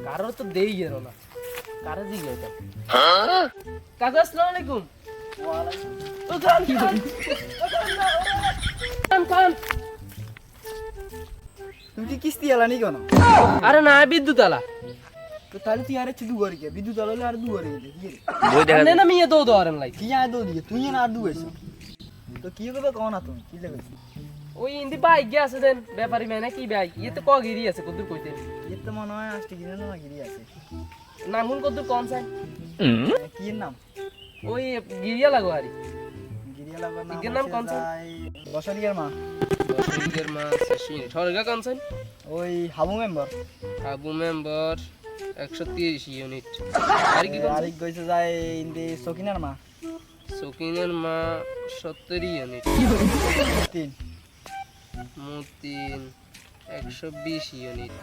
কারো তো দেই গেল না কারে দি গেল কাকা আসসালামু আলাইকুম ও খান খান তুই কি কিস্তি আলানি কেন? আরে না বিদ্যুৎ আলা তো তাহলে তুই আরে চিদু করে কে বিদ্যুৎ আলালে আর দু করে গেলে কি রে? বই দেখা নে না মিয়া দো দোরেন লাই কি আর দো দিয়ে তুই না আর দু হইছ তো কি করবে কোন না তুমি কি লাগছ? ওই ইন্দি বাইক গে আছে দেন ব্যাপারী মেনে কি বাইক ইয়ে তো কগিরি আছে কদুর কইতে এর তো মনে হয় আসতে কিনে না গিরি আছে। নামুন কদুর কোন চাই কি এর নাম? ওই গিরিয়া লাগো আরি গিরিয়া লাগার নাম ইগের নাম কোন চাই? বসারিয়ার মা বসরিগের মা শশী ঠরগা কোন চাই? ওই Habu member Abu member 130 unit আর কি কোন চাই? আরেক কইছে যায় ইন্দি সকিনার মা সকিনের মা 70 ইউনিট তিন মুতিন 120 ইউনিট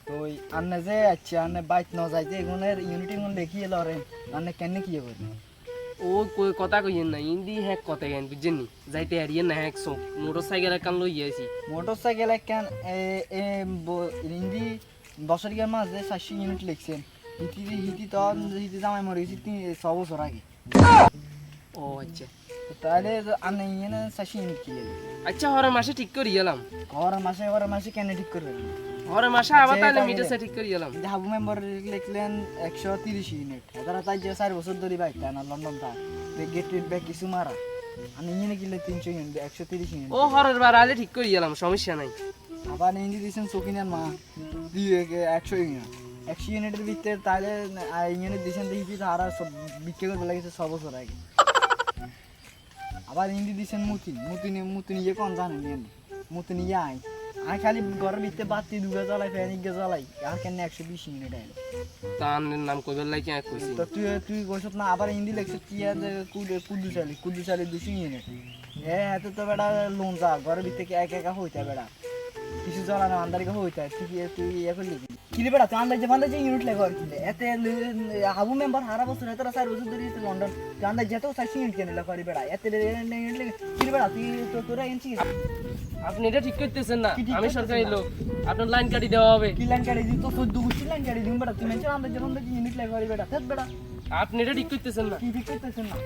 তো ওই আন্নে যে আচ্ছা আন্নে বাইক ন যাইতে এগুনের ইউনিটি গুণ দেখিয়ে লরে আন্নে কেন কি করবে? ও কই কথা কইেন না ইন্দি হ্যাক কথা গান বুঝছেন নি যাইতে আরিয়েন না হ্যাক সো মোটরসাইকেল কান লই আইছি মোটরসাইকেল কেন ইন্দি বছরিয়ার মাঝে 700 ইউনিট লিখছেন হিতি তখন হিতি জামাই মরে গেছি 6 বছর আগে। ও আচ্ছা তাহলে আন্নে ইয়ে 700 ইউনিট কি লাগে? আচ্ছা হরে মাসে ঠিক করে গেলাম ঘর মাসে কেন ঠিক করবে? হরে মাসে আবার তাহলে মিটার ঠিক করে গেলাম হাবু মেম্বার লিখলেন 130 ইউনিট তারা তাই যে 4 বছর ধরে বাইক টানা লন্ডন তা গেট ব্যাক কিছু মারা আমি ইয়ে কিনলে 300 ইউনিট 130 ইউনিট ও হরের বার আলে ঠিক করে গেলাম সমস্যা নাই আবার ইঞ্জি দিয়েছেন সকিনার মা 100 ইউনিট 100 ইউনিটের ভিতরে তাহলে ইউনিট দিয়েছেন দেখি তারা সব বিক্রি করে লাগিয়েছে 6 বছর আগে। আবার ইঞ্জি দিয়েছেন মুতিন ইয়ে কোন জানেন মুতিন ইয়ে আমি খালি ঘরের ভিতরে বাতি দুগা জ্বালাই ফ্যান ইগে জ্বালাই আর কেন 120 ইউনিট আইল তার নাম কইবার লাগি এক কইছি তো তুই কইছত না আবার হিন্দি লেখছ কি আর কুদু চালি 200 ইউনিট এত তো বেটা লোন যা ঘরের ভিতরে কি একা হইতা বেটা কিছু জ্বালানো আন্দারিকে হইতা তুই ইয়ে করলি কি রে বেটা তুই আন্দাজে ইউনিট লাগে আর কিলে এতে হাবু মেম্বার হারা বছর এত 4 বছর ধরে লন্ডন তুই আন্দাজ যেত 400 ইউনিট কেন লাগে বেটা এত ইউনিট লাগে কি রে বেটা তুই তোরা এনছি আপনি এটা ঠিক করতেছেন না আমি সরকারি লোক আপনার লাইন কাটি দেওয়া হবে কি লাইন কাটি দিই তো 14 গুষ্টি লাইন কাটি দিই বেটা তুই মেনছে আন্দাজে ইউনিট লাগে বেটা বেটা আপনি এটা ঠিক করতেছেন না কি ঠিক করতেছেন না